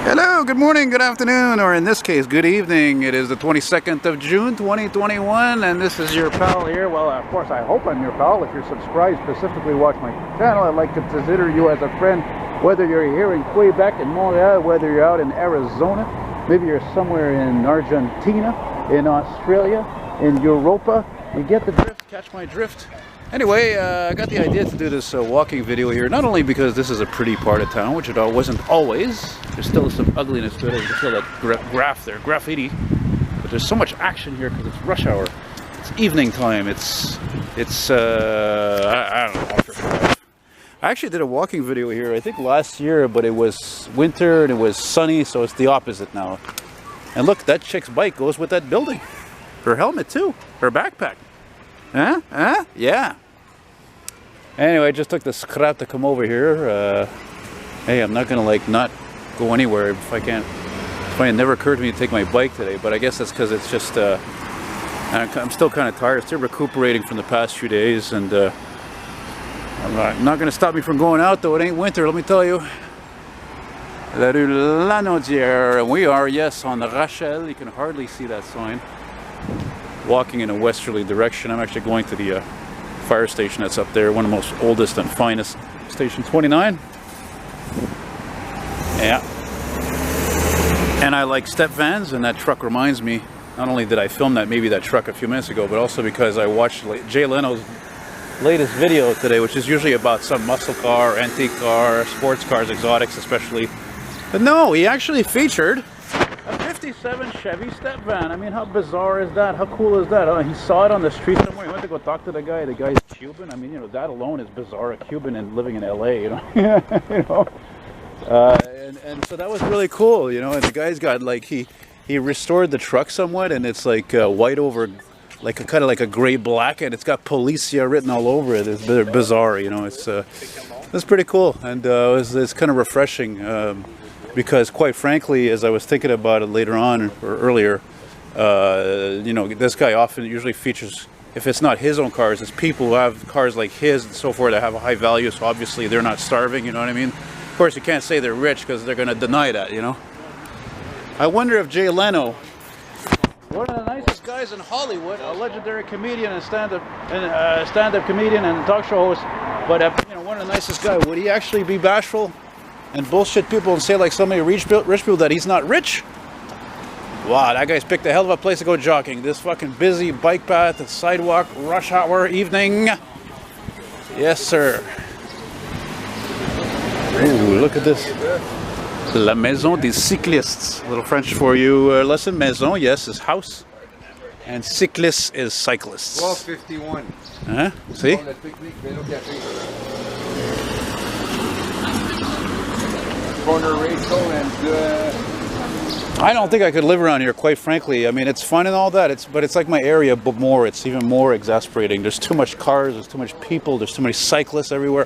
Hello, good morning, good afternoon, or in this case, good evening. It is the 22nd of June, 2021, and this is your pal here. Well, of course, I hope I'm your pal. If you're subscribed, specifically watch my channel, I'd like to consider you as a friend, whether you're here in Quebec, in Montreal, whether you're out in Arizona, maybe you're somewhere in Argentina, in Australia, in Europa. You get the drift, catch my drift. Anyway, I got the idea to do this walking video here, not only because this is a pretty part of town, which it wasn't always. There's still some ugliness to it. You can feel that graph there, graffiti. But there's so much action here because it's rush hour. It's evening time. I don't know. I actually did a walking video here, I think last year, but it was winter and it was sunny, so it's the opposite now. And look, that chick's bike goes with that building. Her helmet too, her backpack. Huh? Yeah. Anyway, I just took the scrap to come over here. Hey, I'm not gonna not go anywhere if I can't. It's funny, it never occurred to me to take my bike today, but I guess that's because it's just I'm still kind of tired, still recuperating from the past few days, and I'm not gonna stop me from going out though. It ain't winter, let me tell you. La rue Lanaudière, and we are, yes, on the Rachel. You can hardly see that sign. Walking in a westerly direction. I'm actually going to the fire station that's up there, one of the most oldest and finest, station 29. Yeah. And I like step vans, and that truck reminds me, not only did I film that truck a few minutes ago, but also because I watched Jay Leno's latest video today, which is usually about some muscle car, antique car, sports cars, exotics especially. But no, he actually featured a 57 Chevy step van. I mean, how bizarre is that? How cool is that? He saw it on the street somewhere. He went to go talk to the guy. The guy's Cuban. I mean, you know, that alone is bizarre. A Cuban and living in LA, you know. You know. And so that was really cool, you know. And the guy's got he restored the truck somewhat, and it's like white over, like kind of like a gray black, and it's got Policia written all over it. It's bizarre, you know. It's pretty cool, and it's kind of refreshing. Because quite frankly, as I was thinking about it later on or earlier, you know, this guy usually features, if it's not his own cars, it's people who have cars like his and so forth that have a high value, so obviously they're not starving, you know what I mean? Of course, you can't say they're rich because they're going to deny that, you know? I wonder if Jay Leno, one of the nicest guys in Hollywood, a legendary comedian and stand-up comedian and talk show host, but you know, one of the nicest guys, would he actually be bashful and bullshit people and say like so many rich people that he's not rich? Wow, that guy's picked a hell of a place to go jogging. This fucking busy bike path and sidewalk, rush hour evening. Yes, sir. Ooh, look at this. La Maison des Cyclistes. A little French for you lesson. Maison, yes, is house. And cyclist is cyclists. 1251. Huh? See? I don't think I could live around here, quite frankly. I mean, it's fun and all that, but it's like my area, but more. It's even more exasperating. There's too much cars, there's too much people, there's too many cyclists everywhere.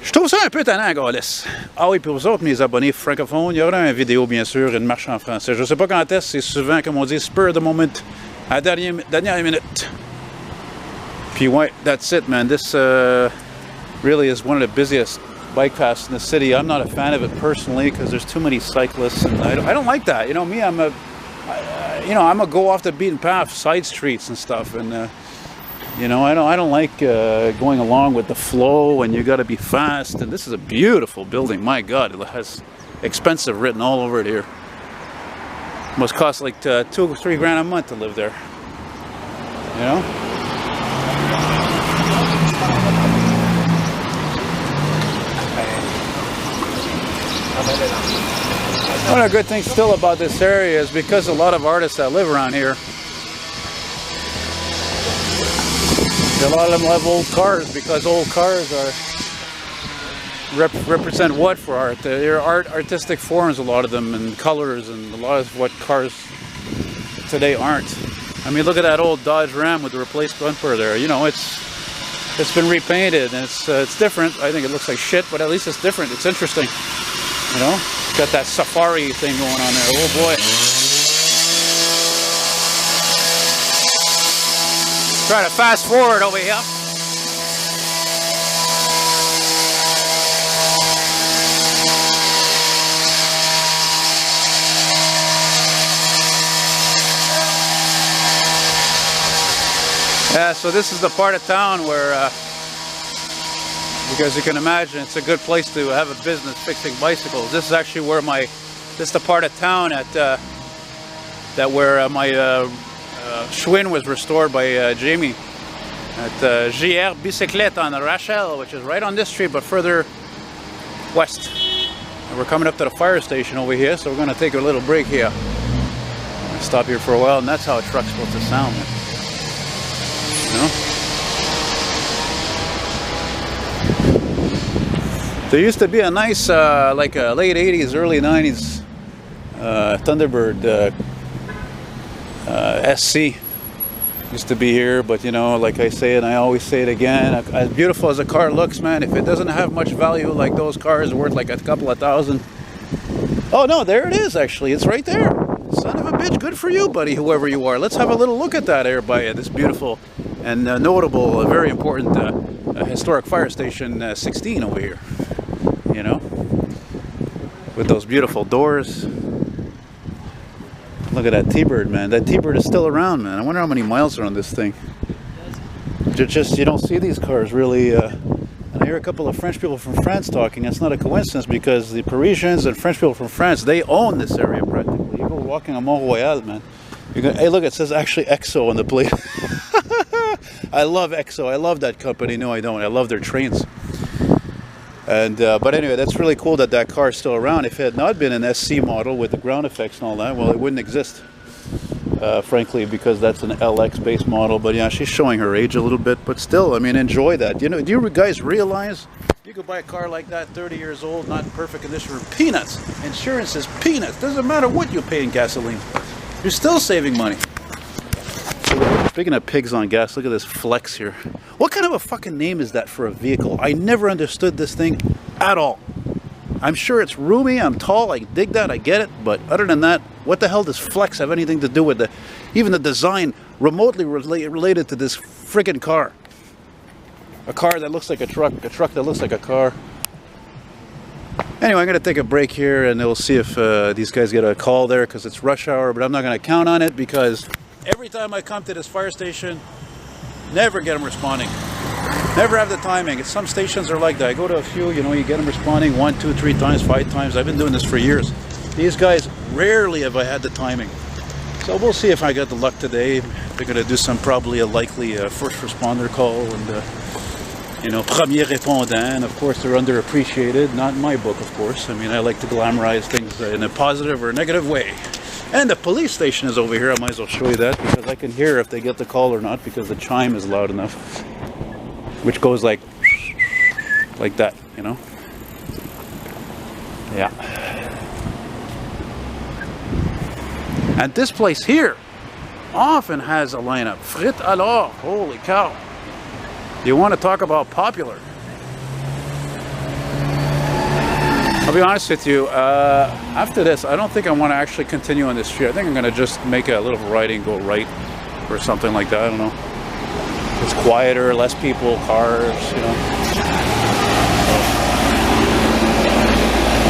Je trouve ça un peu tannant, Gaulis. Ah oui, puis vous autres, mes abonnés francophones, il y aura une vidéo, bien sûr, une marche en français. Je sais pas quand est-ce, c'est souvent, comme on dit, spur of the moment, à la dernière minute. Puis ouais, that's it, man. This really is one of the busiest bike paths in the city. I'm not a fan of it personally because there's too many cyclists, and I don't like that. You know me, I'm a go off the beaten path, side streets and stuff, and you know, I don't like going along with the flow, and you got to be fast. And this is a beautiful building. My God, it has expensive written all over it here. Must cost like $2 or $3 grand a month to live there. You know. One of the good things still about this area is because a lot of artists that live around here, a lot of them have old cars, because old cars represent what for art? They're artistic forms, a lot of them, and colors, and a lot of what cars today aren't. I mean, look at that old Dodge Ram with the replaced bumper there. You know, it's been repainted, and it's different. I think it looks like shit, but at least it's different. It's interesting. You know, it's got that safari thing going on there. Oh boy. Try to fast forward over here. Yeah, so this is the part of town where, because you can imagine, it's a good place to have a business fixing bicycles. This is actually where this is the part of town at where my Schwinn was restored by Jamie at JR Bicyclette on Rachel, which is right on this street, but further west. And we're coming up to the fire station over here, so we're going to take a little break here. Stop here for a while, and that's how a truck's supposed to sound. You know? There used to be a nice, like a late 80s, early 90s Thunderbird SC. Used to be here, but you know, like I say, and I always say it again, as beautiful as a car looks, man, if it doesn't have much value, like those cars are worth like a couple of thousand. Oh no, there it is actually, it's right there. Son of a bitch, good for you, buddy, whoever you are. Let's have a little look at that air by this beautiful and notable, very important historic fire station 16 over here. You know, with those beautiful doors. Look at that T-Bird, man. That T-Bird is still around, man. I wonder how many miles are on this thing. You don't see these cars really. And I hear a couple of French people from France talking. That's not a coincidence, because the Parisians and French people from France, they own this area practically. You go walking on Mont-Royal, man. Hey, look, it says actually EXO on the plate. I love EXO. I love that company. No, I don't. I love their trains. And but anyway, that's really cool that that car is still around. If it had not been an SC model with the ground effects and all that, well, it wouldn't exist, frankly, because that's an LX based model. But yeah, she's showing her age a little bit, but still, I mean, enjoy that. You know, do you guys realize you could buy a car like that, 30 years old, not in perfect condition, for peanuts? Insurance is peanuts. Doesn't matter what you pay in gasoline, you're still saving money. Speaking of pigs on gas, look at this Flex here. What kind of a fucking name is that for a vehicle? I never understood this thing at all. I'm sure it's roomy, I'm tall, I dig that, I get it, but other than that, what the hell does Flex have anything to do with even the design remotely related to this friggin' car? A car that looks like a truck that looks like a car. Anyway, I'm going to take a break here and we'll see if these guys get a call there, because it's rush hour, but I'm not going to count on it, because every time I come to this fire station, never get them responding. Never have the timing. Some stations are like that. I go to a few, you know, you get them responding 1, 2, 3 times, 5 times. I've been doing this for years. These guys, rarely have I had the timing. So we'll see if I got the luck today. They're going to do probably a likely first responder call, and, you know, premier répondant. Of course, they're underappreciated. Not in my book, of course. I mean, I like to glamorize things in a positive or negative way. And the police station is over here. I might as well show you that, because I can hear if they get the call or not, because the chime is loud enough, which goes like that, you know. Yeah. And this place here often has a lineup. Frit alors, holy cow. You want to talk about popular? I'll be honest with you, after this, I don't think I want to actually continue on this street. I think I'm going to just make a little variety and go right or something like that. I don't know. It's quieter, less people, cars, you know.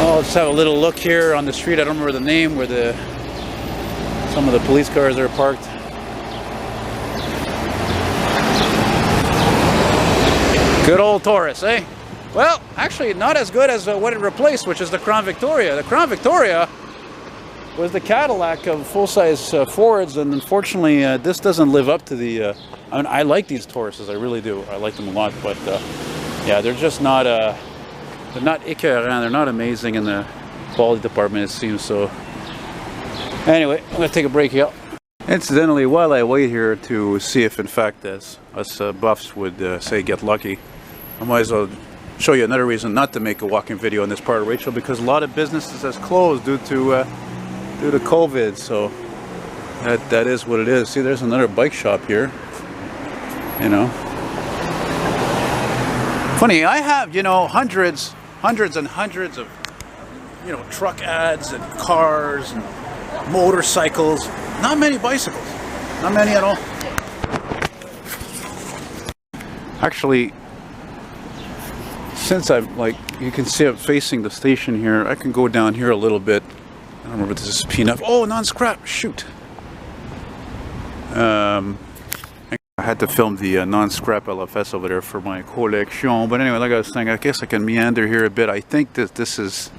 Oh, let's have a little look here on the street. I don't remember the name where some of the police cars are parked. Good old Taurus, eh? Well, actually, not as good as what it replaced, which is the Crown Victoria. The Crown Victoria was the Cadillac of full-size Fords, and unfortunately, this doesn't live up to the... I mean, I like these Tauruses, I really do. I like them a lot, but yeah, they're just not... they're not écœurants, they're not amazing in the quality department, it seems. So anyway, I'm going to take a break here. Incidentally, while I wait here to see if, in fact, as us buffs would say, get lucky, I might as well show you another reason not to make a walking video in this part of Rachel, because a lot of businesses has closed due to COVID. So that is what it is. See, there's another bike shop here. You know, funny, I have, you know, hundreds and hundreds of, you know, truck ads and cars and motorcycles. Not many bicycles. Not many at all. Actually, since I'm, like, you can see I'm facing the station here, I can go down here a little bit. I don't remember if this is peanut. Oh, non-scrap. Shoot. I had had to film the non-scrap LFS over there for my collection. But anyway, like I was saying, I guess I can meander here a bit. I think that this is,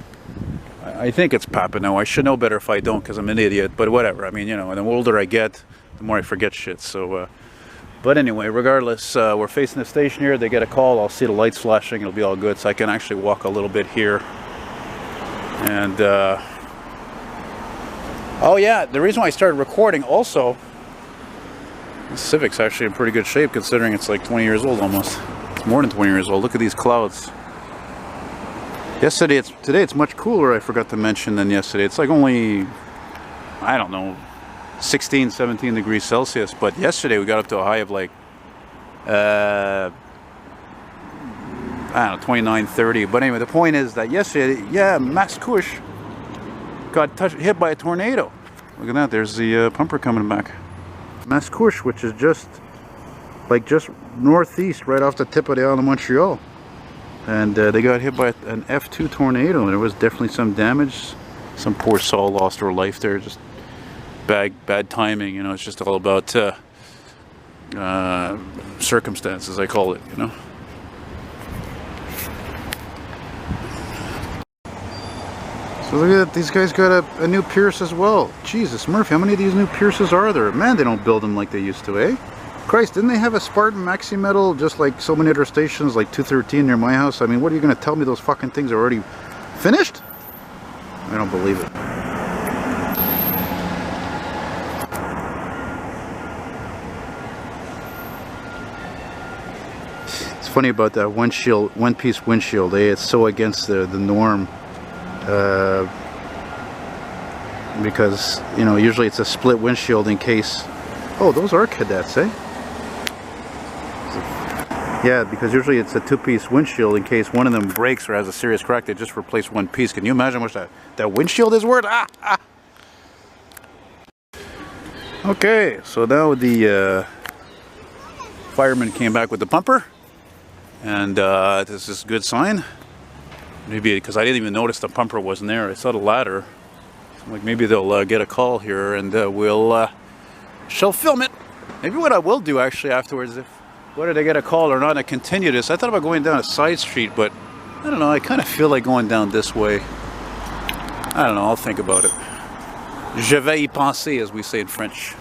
I think it's Papineau. I should know better if I don't, because I'm an idiot. But whatever. I mean, you know, the older I get, the more I forget shit. So, but anyway, regardless, we're facing the station here. They get a call. I'll see the lights flashing. It'll be all good. So I can actually walk a little bit here. And oh yeah, the reason why I started recording also. This Civic's actually in pretty good shape considering it's like 20 years old almost. It's more than 20 years old. Look at these clouds. Today it's much cooler, I forgot to mention, than yesterday. It's like only, I don't know, 16, 17 degrees Celsius. But yesterday we got up to a high of like, I don't know, 29, 30. But anyway, the point is that yesterday, yeah, Max Kush got hit by a tornado. Look at that, there's the pumper coming back. Mascouche, which is just northeast, right off the tip of the island of Montreal, and they got hit by an F2 tornado, and there was definitely some damage. Some poor soul lost her life there. Just bad timing, you know. It's just all about circumstances, I call it, you know. So look at that, these guys got a new Pierce as well. Jesus, Murphy, how many of these new Pierces are there? Man, they don't build them like they used to, eh? Christ, didn't they have a Spartan Maxi Metal just like so many other stations, like 213 near my house? I mean, what are you going to tell me those fucking things are already finished? I don't believe it. It's funny about that one-piece windshield, eh? It's so against the norm. Because, you know, usually it's a split windshield in case. Oh, those are cadets, eh? Yeah, because usually it's a two-piece windshield in case one of them breaks or has a serious crack. They just replace one piece. Can you imagine how much that windshield is worth? Okay, so now the fireman came back with the pumper, and this is a good sign. Maybe because I didn't even notice the pumper wasn't there. I saw the ladder. So like maybe they'll get a call here, and she'll film it. Maybe what I will do actually afterwards, if whether they get a call or not, I continue this. I thought about going down a side street, but I don't know. I kind of feel like going down this way. I don't know. I'll think about it. Je vais y penser, as we say in French.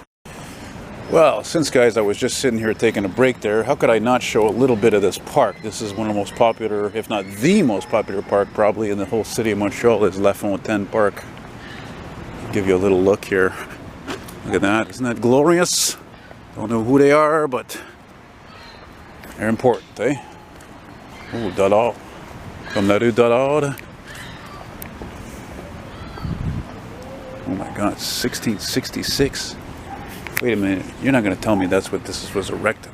Well, since guys, I was just sitting here taking a break there, how could I not show a little bit of this park? This is one of the most popular, if not the most popular park probably in the whole city of Montreal, is La Fontaine Park. I'll give you a little look here. Look at that, isn't that glorious? Don't know who they are, but they're important, eh? Oh, Dollard. Comme la rue Dollard. Oh my God, 1666. Wait a minute, you're not going to tell me that's what this was erected.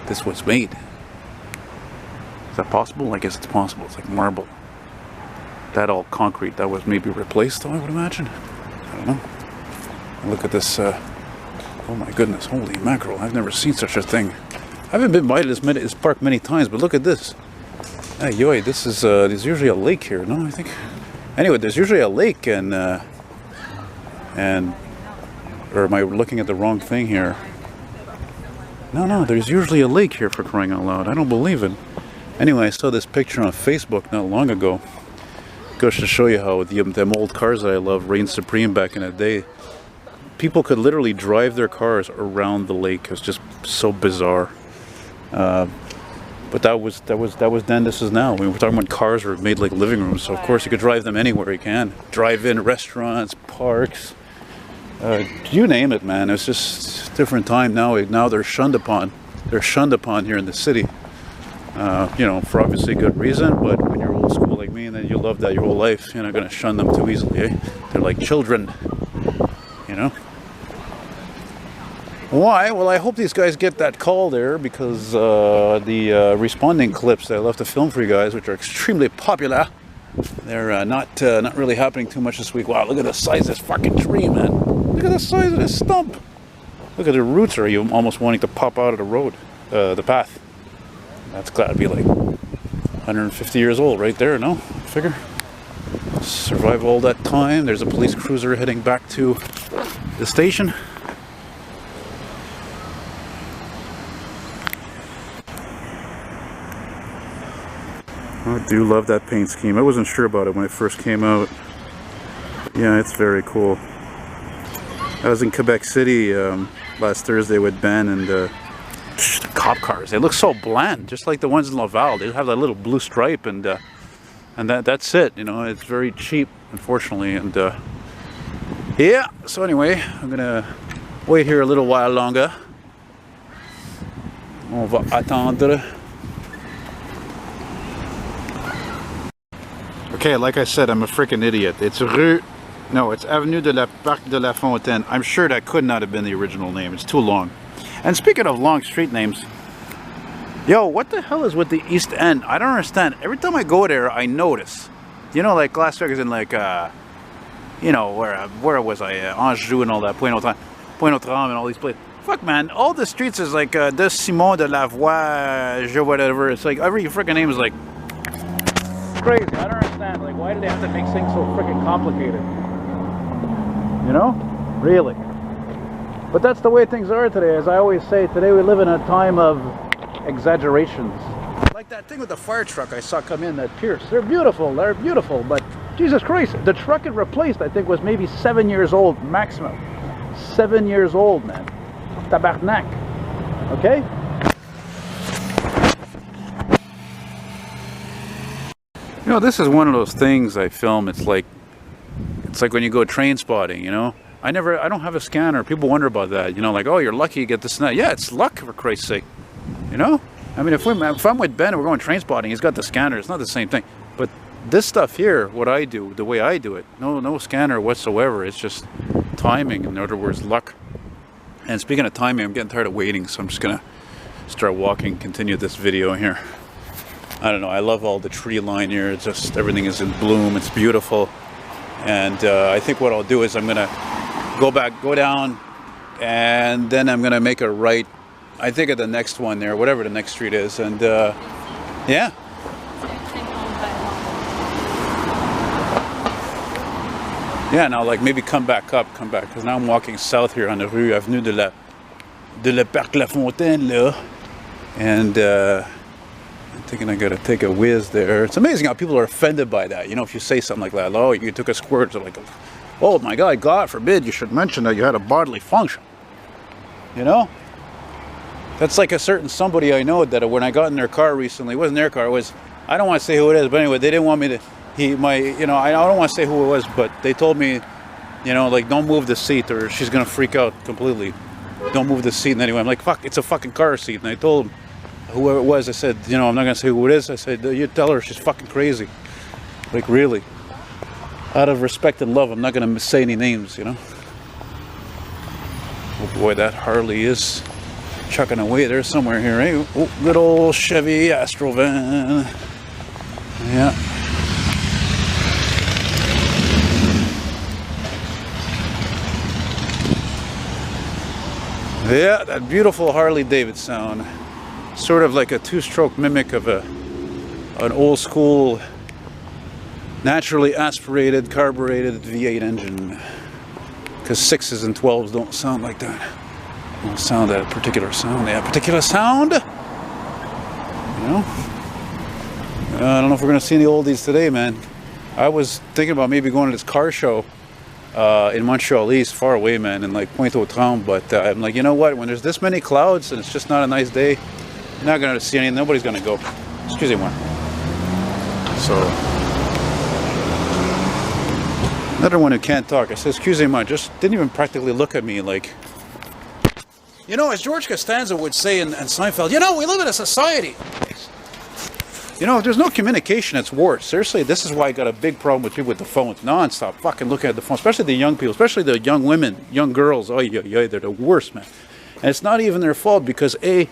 This was made. Is that possible? I guess it's possible. It's like marble. That all concrete, that was maybe replaced, I would imagine. I don't know. Look at this. Oh my goodness, holy mackerel. I've never seen such a thing. I haven't been by this park many times, but look at this. Hey, yoy, this is, there's usually a lake here, no, I think. Anyway, there's usually a lake and or am I looking at the wrong thing here? No, there's usually a lake here, for crying out loud. I don't believe it. Anyway, I saw this picture on Facebook not long ago. Goes to show you how them old cars that I love reigned supreme back in the day. People could literally drive their cars around the lake. It was just so bizarre. But that was then, this is now. I mean, we're talking about cars were made like living rooms, so of course you could drive them anywhere you can. Drive-in restaurants, parks. You name it, man. It's just a different time now. Now they're shunned upon. They're shunned upon here in the city. You know, for obviously good reason. But when you're old school like me, and then you love that your whole life, you're not going to shun them too easily. Eh? They're like children. You know. Why? Well, I hope these guys get that call there because the responding clips that I left to film for you guys, which are extremely popular, they're not really happening too much this week. Wow, look at the size of this fucking tree, man. Look at the size of this stump. Look at the roots. Are you almost wanting to pop out of the road, the path? That's got to be like 150 years old right there, no? Figure. Survive all that time. There's a police cruiser heading back to the station. I do love that paint scheme. I wasn't sure about it when it first came out. Yeah, it's very cool. I was in Quebec City last Thursday with Ben, and the cop cars, they look so bland, just like the ones in Laval. They have that little blue stripe, and that's it. You know, it's very cheap, unfortunately. And yeah, so anyway, I'm gonna wait here a little while longer. On va attendre. Okay, like I said, I'm a freaking idiot. It's it's Avenue de la Parc de la Fontaine. I'm sure that could not have been the original name. It's too long. And speaking of long street names, yo, what the hell is with the East End? I don't understand. Every time I go there, I notice. You know, like last week I was in like, you know, where was I? Anjou and all that, Pointe-aux-Trembles and all these places. Fuck, man, all the streets is like de Simon de la Voie, whatever. It's like every freaking name is like crazy. I don't understand. Like, why do they have to make things so freaking complicated? You know? Really. But that's the way things are today. As I always say, today we live in a time of exaggerations. Like that thing with the fire truck I saw come in, that Pierce. They're beautiful, but Jesus Christ, the truck it replaced, I think, was maybe 7 years old maximum. 7 years old, man. Tabarnak. Okay? You know, this is one of those things I film. It's like when you go train spotting, you know. I don't have a scanner. People wonder about that. You know, like, oh, you're lucky you get this and that. Yeah, it's luck, for Christ's sake. You know? I mean, if I'm with Ben and we're going train spotting, he's got the scanner. It's not the same thing. But this stuff here, what I do, the way I do it, no scanner whatsoever. It's just timing. In other words, luck. And speaking of timing, I'm getting tired of waiting, so I'm just going to start walking, continue this video here. I don't know. I love all the tree line here. It's just everything is in bloom. It's beautiful. And I think what I'll do is I'm going to go down, and then I'm going to make a right, I think, at the next one there, whatever the next street is. And yeah. Yeah, now like maybe come back, because now I'm walking south here on the Rue Avenue de la Parc La Fontaine, là. And I'm thinking I gotta take a whiz there. It's amazing how people are offended by that. You know, if you say something like that, oh, you took a squirt, they're like, oh my God forbid you should mention that you had a bodily function. You know? That's like a certain somebody I know that when I got in their car recently, it wasn't their car, it was, I don't want to say who it is, but anyway, they didn't want me to, I don't want to say who it was, but they told me, you know, like, don't move the seat or she's going to freak out completely. Don't move the seat. And anyway, I'm like, fuck, it's a fucking car seat. And I told him, whoever it was, I said, you know, I'm not going to say who it is. I said, you tell her she's fucking crazy. Like, really. Out of respect and love, I'm not going to say any names, you know. Oh boy, that Harley is chucking away there somewhere here, eh? Oh, good old Chevy Astro van. Yeah. Yeah, that beautiful Harley Davidson sound. Sort of like a two-stroke mimic of an old school, naturally aspirated, carbureted V8 engine. Because 6s and 12s don't sound like that. Don't sound that particular sound. They have particular sound. You know? I don't know if we're going to see any oldies today, man. I was thinking about maybe going to this car show in Montreal'S, far away, man, in like Pointe-aux-Trembles, but I'm like, you know what, when there's this many clouds and it's just not a nice day, you're not going to see anything, nobody's going to go. Excuse me, one. So, another one who can't talk, I said, excuse me, man, just didn't even practically look at me like, you know, as George Costanza would say in Seinfeld, you know, we live in a society. You know, if there's no communication, it's war. Seriously, this is why I got a big problem with people with the phones. Non-stop fucking looking at the phone. Especially the young people. Especially the young women, young girls. Oh, yeah, they're the worst, man. And it's not even their fault because, A,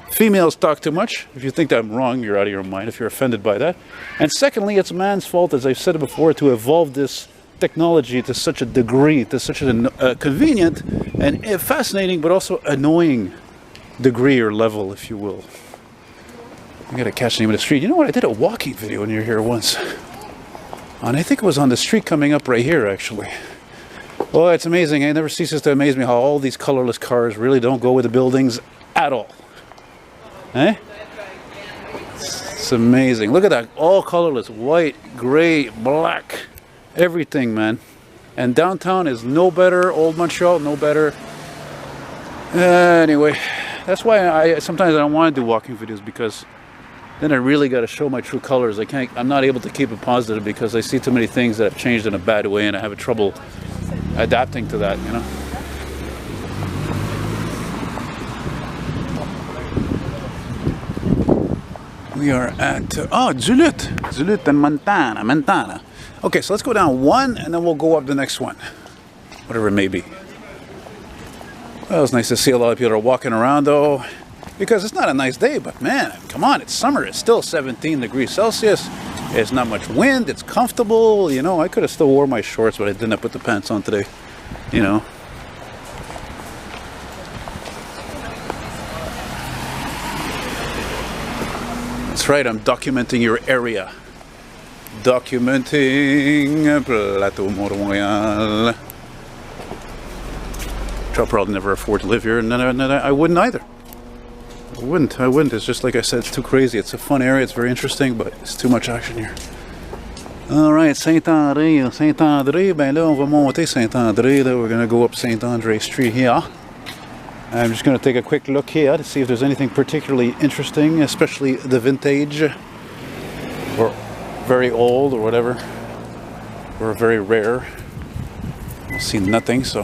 females talk too much. If you think that I'm wrong, you're out of your mind if you're offended by that. And secondly, it's man's fault, as I've said it before, to evolve this technology to such a degree, to such a convenient and fascinating, but also annoying degree or level, if you will. I gotta catch the name of the street. You know what? I did a walking video near here once. And I think it was on the street coming up right here, actually. Well, it's amazing. It never ceases to amaze me how all these colorless cars really don't go with the buildings at all. Eh? It's amazing. Look at that, all colorless, white, gray, black, everything, man. And downtown is no better. Old Montreal, no better. Anyway, that's why sometimes I don't want to do walking videos, because then I really got to show my true colors. I'm not able to keep it positive because I see too many things that have changed in a bad way, and I have trouble adapting to that, you know. We are at Duluth and Montana. Okay, so let's go down one and then we'll go up the next one, whatever it may be. Well, it was nice to see a lot of people are walking around though, because it's not a nice day, but man, come on, it's summer. It's still 17 degrees Celsius. It's not much wind. It's comfortable. You know, I could have still wore my shorts, but I didn't put the pants on today, you know. That's right, I'm documenting your area. Documenting Plateau, Mont-Royal. I'll probably never afford to live here, and I wouldn't either. I wouldn't. It's just like I said, it's too crazy. It's a fun area, it's very interesting, but it's too much action here. Alright, Saint-André. Ben là, on va monter Saint-André. We're going to go up Saint-André Street here. I'm just going to take a quick look here to see if there's anything particularly interesting, especially the vintage, or very old, or whatever, or very rare. I see nothing, so...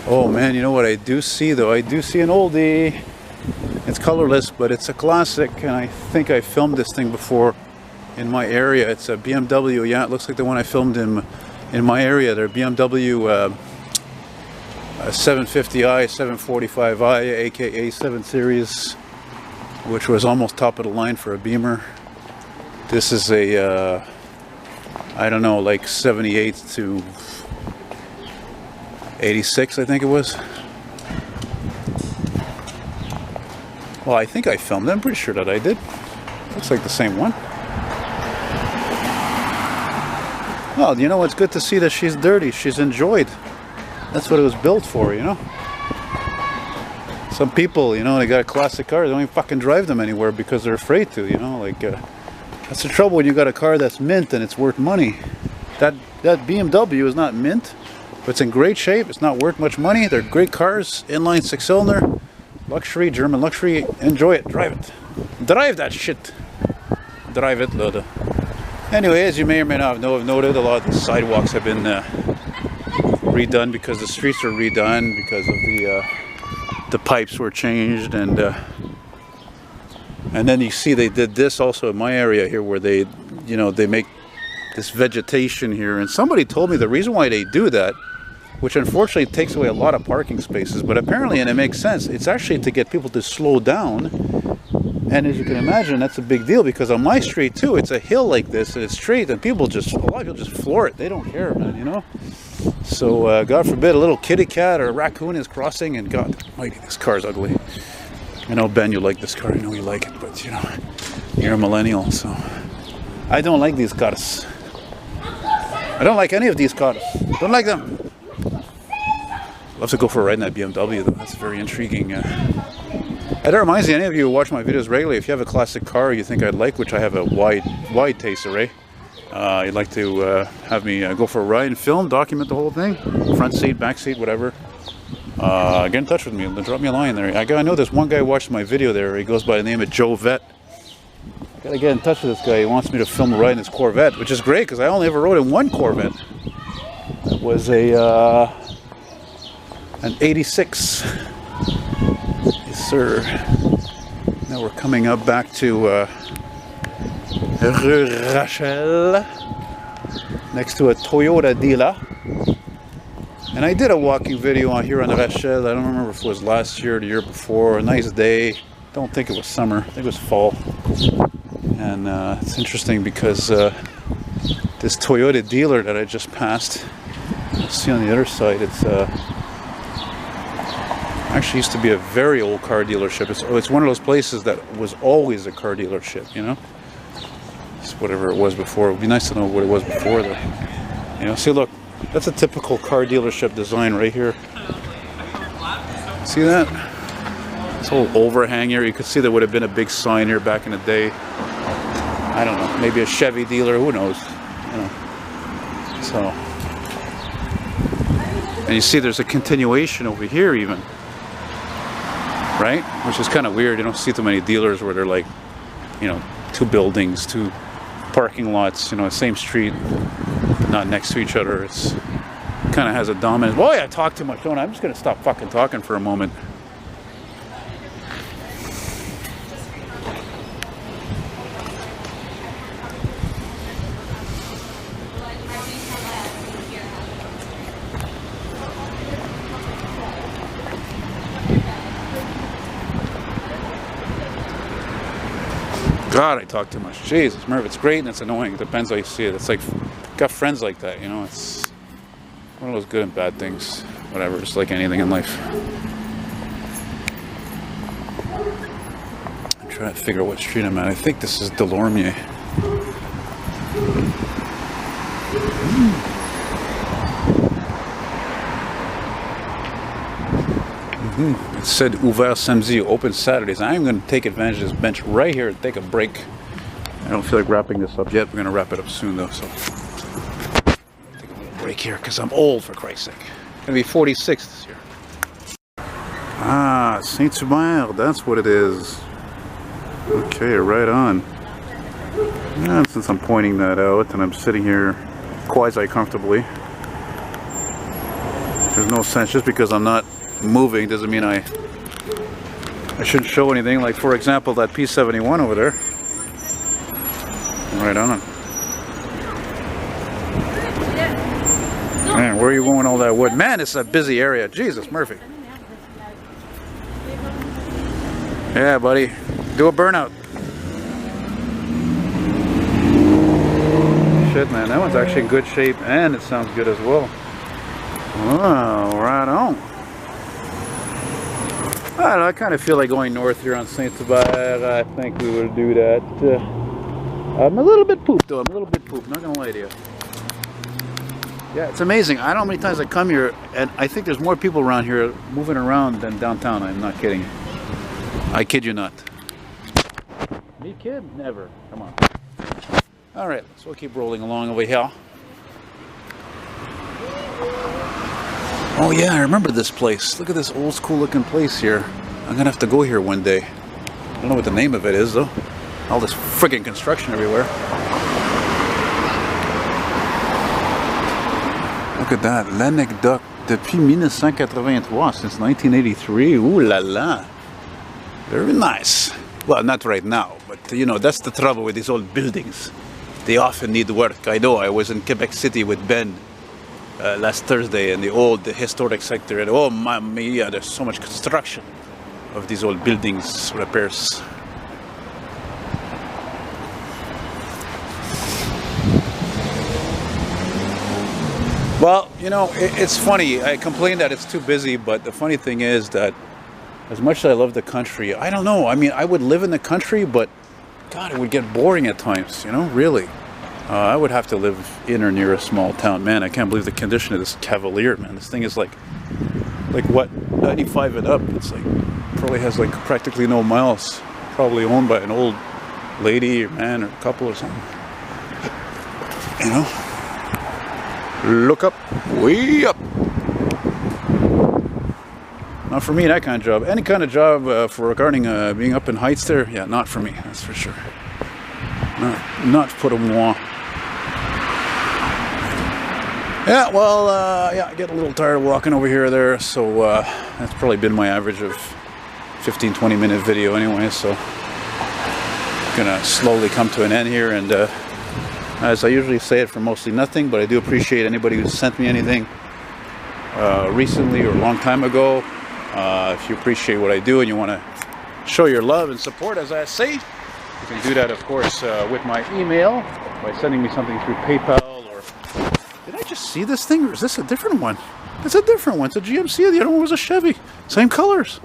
Oh man, you know what I do see though? I do see an oldie. It's colorless, but it's a classic, and I think I filmed this thing before in my area. It's a BMW. Yeah, it looks like the one I filmed in my area. They're BMW 750i, 745i, aka 7 Series, which was almost top of the line for a Beamer. This is a I don't know, like 78 to 86, I think it was. Well, I think I filmed it. I'm pretty sure that I did. Looks like the same one. Well, you know, it's good to see that she's dirty. She's enjoyed. That's what it was built for, you know. Some people, you know, they got a classic car, they don't even fucking drive them anywhere because they're afraid to, you know. Like, that's the trouble when you got a car that's mint and it's worth money. That BMW is not mint. It's in great shape. It's not worth much money. They're great cars. Inline 6-cylinder, luxury, German luxury. Enjoy it. Drive it. Drive that shit. Drive it, Loda. Anyway, as you may or may not have noted, a lot of the sidewalks have been redone because the streets are redone because of the pipes were changed, and then you see they did this also in my area here, where they, you know, they make this vegetation here, and somebody told me the reason why they do that, which unfortunately takes away a lot of parking spaces, but apparently, and it makes sense, it's actually to get people to slow down. And as you can imagine, that's a big deal, because on my street too, it's a hill like this and it's straight, and a lot of people just floor it. They don't care, man, you know. So God forbid a little kitty cat or a raccoon is crossing, and God almighty, this car's ugly. I know, Ben, you like this car. I know you like it, but you know, you're a millennial, so I don't like these cars. I don't like any of these cars. Don't like them. Love to go for a ride in that BMW though. That's very intriguing. That reminds me, any of you who watch my videos regularly, if you have a classic car you think I'd like, which I have a wide taste array, you'd like to have me go for a ride and film, document the whole thing, front seat, back seat, whatever, get in touch with me. Drop me a line there. I know this one guy watched my video there. He goes by the name of Joe Vet. I gotta get in touch with this guy. He wants me to film a ride in his Corvette, which is great because I only ever rode in one Corvette. It was an 86. Yes, sir. Now we're coming up back to Rue Rachel, next to a Toyota dealer. And I did a walking video on here on Rachel. I don't remember if it was last year or the year before. A nice day. Don't think it was summer. I think it was fall. And it's interesting because this Toyota dealer that I just passed, you'll see on the other side, it's actually used to be a very old car dealership. It's one of those places that was always a car dealership, you know. It's whatever it was before. It would be nice to know what it was before though. You know, see, look, that's a typical car dealership design right here. See that? This whole overhang here, you could see there would have been a big sign here back in the day. I don't know, maybe a Chevy dealer, who knows, you know. So, and you see there's a continuation over here even, right? Which is kind of weird. You don't see too many dealers where they're like, you know, two buildings, two parking lots, you know, same street, not next to each other. It's kind of has a dominant. Boy, I talk too much, don't I? I'm just gonna stop fucking talking for a moment. God, I talk too much. Jesus, Merv, it's great and it's annoying. It depends how you see it. It's like, got friends like that, you know. It's one of those good and bad things. Whatever, just like anything in life. I'm trying to figure out what street I'm at. I think this is Delormier. It said ouvert samedi, open Saturdays. I'm going to take advantage of this bench right here and take a break. I don't feel like wrapping this up yet. We're going to wrap it up soon though. So take a little break here because I'm old, for Christ's sake. I'm going to be 46 this year. Ah, Saint-Hubert, that's what it is. Okay, right on. And since I'm pointing that out and I'm sitting here quasi-comfortably, there's no sense, just because I'm not moving doesn't mean I shouldn't show anything. Like, for example, that P71 over there. Right on. Man, where are you going all that wood? Man, it's a busy area. Jesus, Murphy. Yeah, buddy. Do a burnout. Shit, man. That one's actually in good shape and it sounds good as well. Oh, right on. I don't know, I kind of feel like going north here on Saint-Hubert. I think we will do that. I'm a little bit pooped though. I'm a little bit pooped, not gonna lie to you. Yeah, it's amazing. I don't know how many times I come here and I think there's more people around here moving around than downtown. I'm not kidding. I kid you not. Me kid? Never. Come on. Alright, so we'll keep rolling along over here. Oh yeah, I remember this place. Look at this old school looking place here. I'm gonna have to go here one day. I don't know what the name of it is though. All this friggin' construction everywhere. Look at that. L'anecdote depuis 1983, since 1983. Ooh la la. Very nice. Well, not right now, but you know, that's the trouble with these old buildings. They often need work. I know, I was in Quebec City with Ben last Thursday in the old historic sector, and oh my mia, there's so much construction of these old buildings, repairs. Well, you know, it's funny. I complain that it's too busy, but the funny thing is that as much as I love the country, I don't know. I mean, I would live in the country, but God, it would get boring at times, you know, really. I would have to live in or near a small town. Man, I can't believe the condition of this Cavalier, man. This thing is like what, 95 and up. It's like, probably has like practically no miles. Probably owned by an old lady or man or couple or something. You know? Look up, way up. Not for me, that kind of job. Any kind of job for regarding being up in heights there, yeah, not for me, that's for sure. Not pour moi. Yeah, well, yeah, I get a little tired of walking over here or there, so that's probably been my average of 15-20 minute video anyway, so gonna slowly come to an end here, and as I usually say it for mostly nothing, but I do appreciate anybody who sent me anything recently or a long time ago. If you appreciate what I do and you want to show your love and support, as I say, you can do that, of course, with my email by sending me something through PayPal. Or did I just see this thing, or is this a different one? It's a different one. It's a GMC. The other one was a Chevy. Same colors.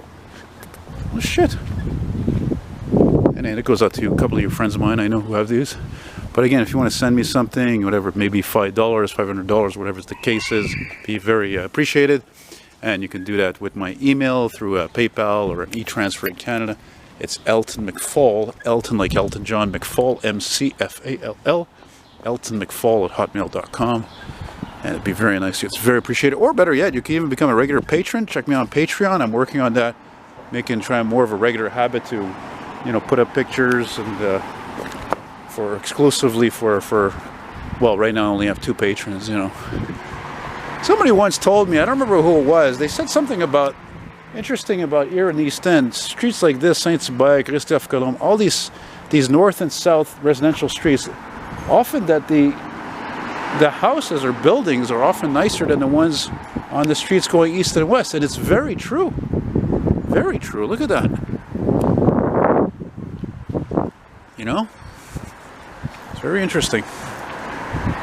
Oh shit. And it goes out to a couple of your friends of mine I know who have these. But again, if you want to send me something, whatever, maybe $5, $500, whatever the case is, be very appreciated. And you can do that with my email through PayPal or an e-transfer in Canada. It's Elton McFall, Elton like Elton John, McFall, McFall, eltonmcfall@hotmail.com. And it'd be very nice. It's very appreciated. Or better yet, you can even become a regular patron. Check me out on Patreon. I'm working on that, trying more of a regular habit to, you know, put up pictures and for exclusively for well, right now I only have 2 patrons, you know. Somebody once told me, I don't remember who it was, they said something about, interesting about here in the East End, streets like this, Saint-Hubert, Christophe Colomb, all these north and south residential streets, often that the houses or buildings are often nicer than the ones on the streets going east and west, and it's very true. Very true. Look at that. You know? It's very interesting.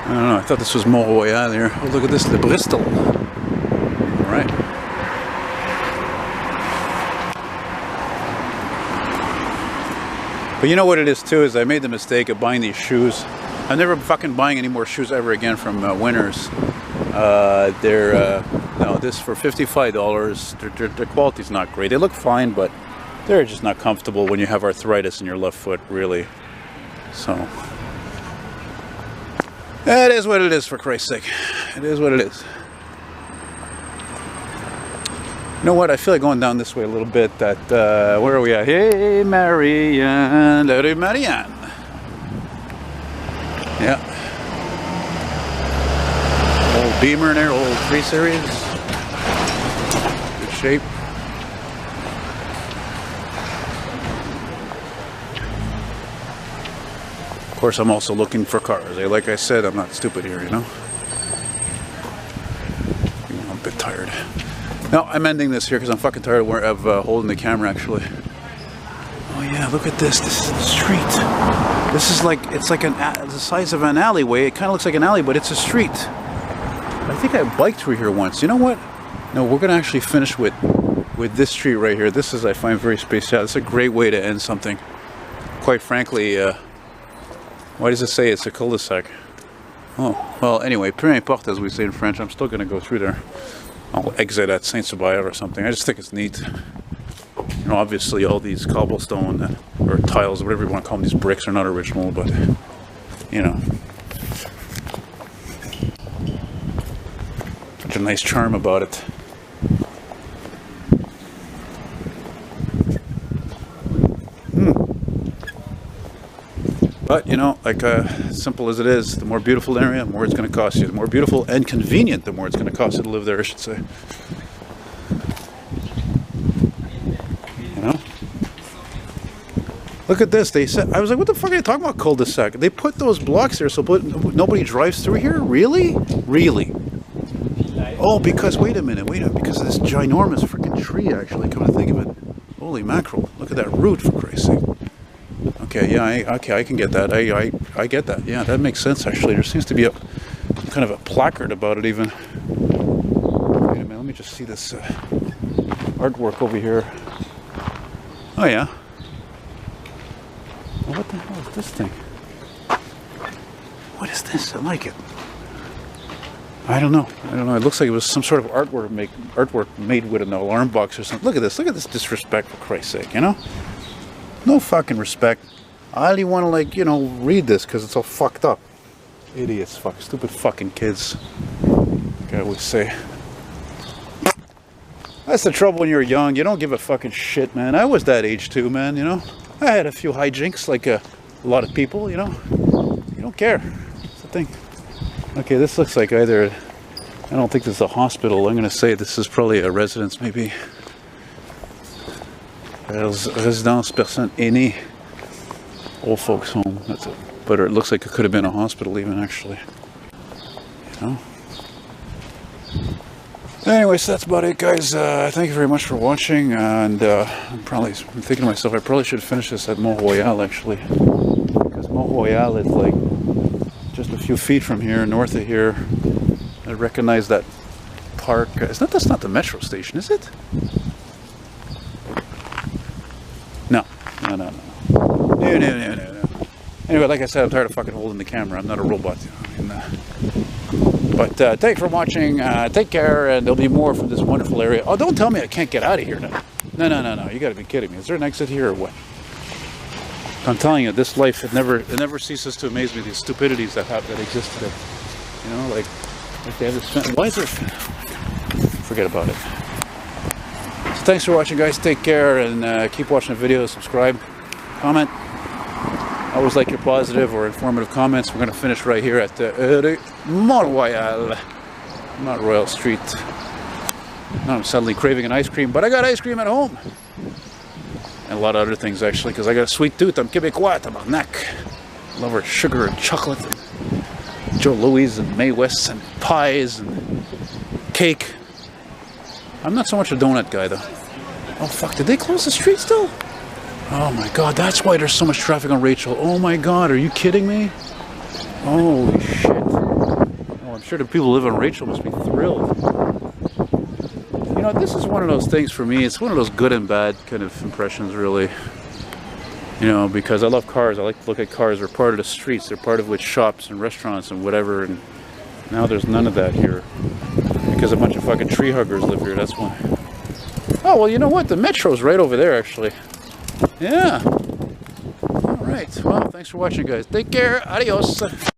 I don't know, I thought this was Mont-Royal here. Oh, look at this, the Bristol. Alright. But you know what it is too, is I made the mistake of buying these shoes. I'm never fucking buying any more shoes ever again from Winners. No, this for $55. Their quality's not great. They look fine, but they're just not comfortable when you have arthritis in your left foot, really. So, it is what it is, for Christ's sake. It is what it is. You know what? I feel like going down this way a little bit. That where are we at? Hey, Marianne. Hey, Marianne. Yeah. Old Beamer in there, old 3 Series. Good shape. Of course, I'm also looking for cars. Like I said, I'm not stupid here, you know. I'm a bit tired. No, I'm ending this here because I'm fucking tired of holding the camera, actually. Oh yeah, look at this. This is the street. This is like, it's like the size of an alleyway. It kind of looks like an alley, but it's a street. I think I biked through here once. You know what? No, we're gonna actually finish with this street right here. This is, I find, very spaced out. It's a great way to end something. Quite frankly, why does it say it's a cul-de-sac? Oh, well, anyway, peu importe, as we say in French. I'm still gonna go through there. I'll exit at Saint-Hubert or something. I just think it's neat. You know, obviously all these cobblestone or tiles, whatever you want to call them, these bricks are not original, but you know, such a nice charm about it. But you know, like simple as it is, the more beautiful the area, the more it's going to cost you. The more beautiful and convenient, the more it's going to cost you to live there, I should say. You know? Look at this. They said, I was like, what the fuck are you talking about, cul-de-sac? They put those blocks there so nobody drives through here? Really? Really? Oh, because, wait a minute, because of this ginormous freaking tree, actually, come to think of it. Holy mackerel. Look at that root, for Christ's sake. Okay, yeah, I can get that. I get that. Yeah, that makes sense, actually. There seems to be kind of a placard about it, even. Wait a minute, let me just see this artwork over here. Oh, yeah. Well, what the hell is this thing? What is this? I like it. I don't know. It looks like it was some sort of artwork made with an alarm box or something. Look at this. Look at this disrespect, for Christ's sake, you know? No fucking respect. I only want to, like, you know, read this because it's all fucked up. Idiots, stupid fucking kids. Like I always say. That's the trouble when you're young. You don't give a fucking shit, man. I was that age too, man, you know. I had a few hijinks like a lot of people, you know. You don't care. That's the thing. Okay, this looks like either, I don't think this is a hospital. I'm going to say this is probably a residence, maybe. Résidence personne aînée. Old folks home. That's it. But it looks like it could have been a hospital even, actually. You know? Anyways, that's about it, guys. Thank you very much for watching. And I'm thinking to myself, I probably should finish this at Mont-Royal, actually. Because Mont-Royal is like just a few feet from here, north of here. I recognize that park. That's not the metro station, is it? No. Anyway, like I said, I'm tired of fucking holding the camera. I'm not a robot. You know? But thanks for watching. Take care, and there'll be more from this wonderful area. Oh, don't tell me I can't get out of here now. No. You got to be kidding me. Is there an exit here or what? I'm telling you, this life, it never ceases to amaze me, these stupidities that exist today. You know, like they have this. Why is there? Forget about it. So thanks for watching, guys. Take care, and keep watching the videos. Subscribe, comment. I always like your positive or informative comments. We're going to finish right here at the Mont-Royal Street. Now I'm suddenly craving an ice cream, but I got ice cream at home. And a lot of other things, actually, because I got a sweet tooth. I'm Québécois, tabarnak. Love our sugar and chocolate and Joe Louis and May West and pies and cake. I'm not so much a donut guy, though. Oh, fuck. Did they close the street still? Oh my god, that's why there's so much traffic on Rachel. Oh my god, are you kidding me? Holy shit. Oh, I'm sure the people who live on Rachel must be thrilled. You know, this is one of those things for me. It's one of those good and bad kind of impressions, really. You know, because I love cars. I like to look at cars. They're part of the streets. They're part of which shops and restaurants and whatever. And now there's none of that here. Because a bunch of fucking tree huggers live here, that's why. Oh, well, you know what? The Metro's right over there, actually. Yeah. All right. Well, thanks for watching, guys. Take care. Adios.